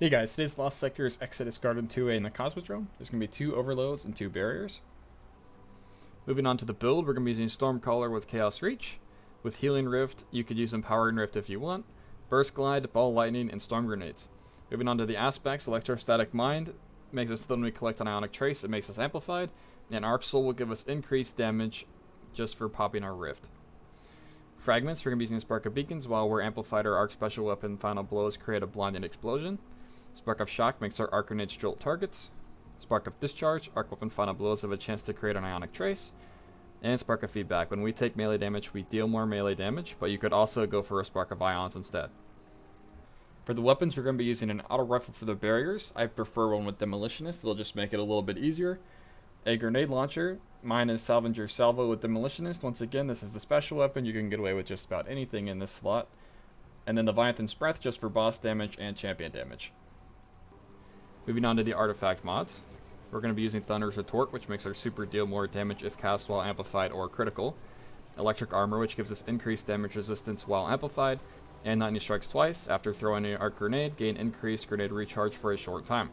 Hey guys, today's Lost Sector is Exodus Garden 2A in the Cosmodrome. There's going to be 2 overloads and 2 barriers. Moving on to the build, we're going to be using Stormcaller with Chaos Reach. With Healing Rift, you could use Empowering Rift if you want, Burst Glide, Ball Lightning, and Storm Grenades. Moving on to the aspects, Electrostatic Mind makes us when we collect an Ionic Trace, it makes us amplified, and Arc Soul will give us increased damage just for popping our Rift. Fragments, we're going to be using Spark of Beacons while we're amplified our Arc Special Weapon Final Blows create a blinding explosion. Spark of Shock makes our Arc Grenades jolt targets. Spark of Discharge, Arc Weapon Final Blows have a chance to create an Ionic Trace. And Spark of Feedback, when we take melee damage, we deal more melee damage, but you could also go for a Spark of Ions instead. For the weapons, we're going to be using an auto rifle for the barriers. I prefer one with Demolitionist, it'll just make it a little bit easier. A grenade launcher, mine is Salvager Salvo with Demolitionist. Once again, this is the special weapon, you can get away with just about anything in this slot. And then the Leviathan's Breath just for boss damage and champion damage. Moving on to the artifact mods, we're going to be using Thunder's Retort, which makes our super deal more damage if cast while amplified or critical. Electric Armor, which gives us increased damage resistance while amplified, and Lightning Strikes twice. After throwing an Arc Grenade, gain increased grenade recharge for a short time.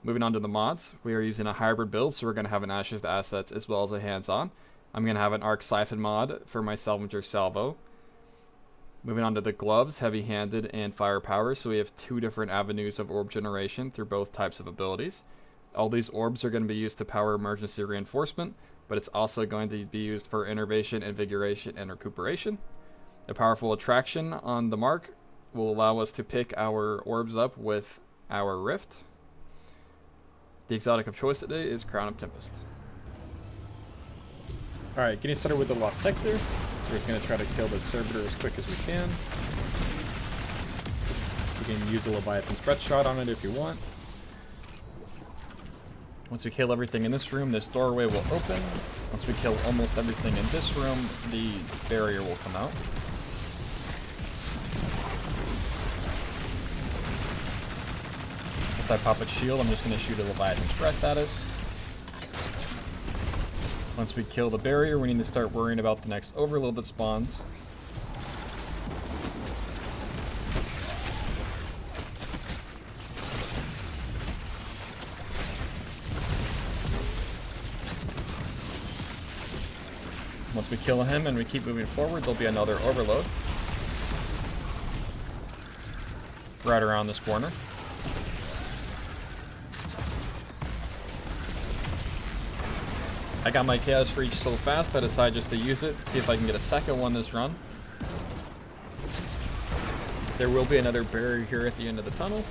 Moving on to the mods, we are using a hybrid build, so we're going to have an Ashes to Assets as well as a hands-on. I'm going to have an Arc Siphon mod for my Salvager Salvo. Moving on to the gloves, heavy-handed and firepower, so we have 2 different avenues of orb generation through both types of abilities. All these orbs are going to be used to power emergency reinforcement, but it's also going to be used for innervation, invigoration, and recuperation. A powerful attraction on the mark will allow us to pick our orbs up with our rift. The exotic of choice today is Crown of Tempest. Alright, getting started with the Lost Sector. We're just going to try to kill the servitor as quick as we can. You can use a Leviathan's Breath shot on it if you want. Once we kill everything in this room, this doorway will open. Once we kill almost everything in this room, the barrier will come out. Once I pop its shield, I'm just going to shoot a Leviathan's Breath at it. Once we kill the barrier, we need to start worrying about the next overload that spawns. Once we kill him and we keep moving forward, there'll be another overload right around this corner. I got my Chaos Reach so fast, I decided just to use it, see if I can get a second one this run. There will be another barrier here at the end of the tunnel.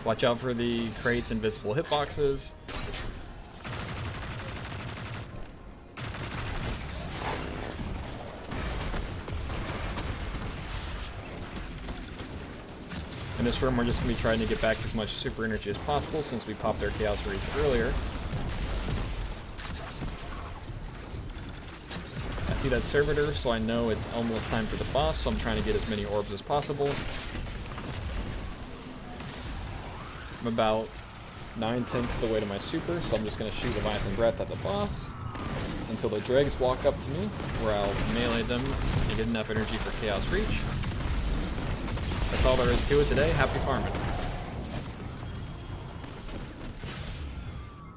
Watch out for the crates and visible hitboxes. In this room, we're just going to be trying to get back as much super energy as possible since we popped our Chaos Reach earlier. I see that servitor, so I know it's almost time for the boss, so I'm trying to get as many orbs as possible. I'm about 9/10 of the way to my super, so I'm just going to shoot Leviathan Breath at the boss until the dregs walk up to me, where I'll melee them and get enough energy for Chaos Reach. That's all there is to it today. Happy farming.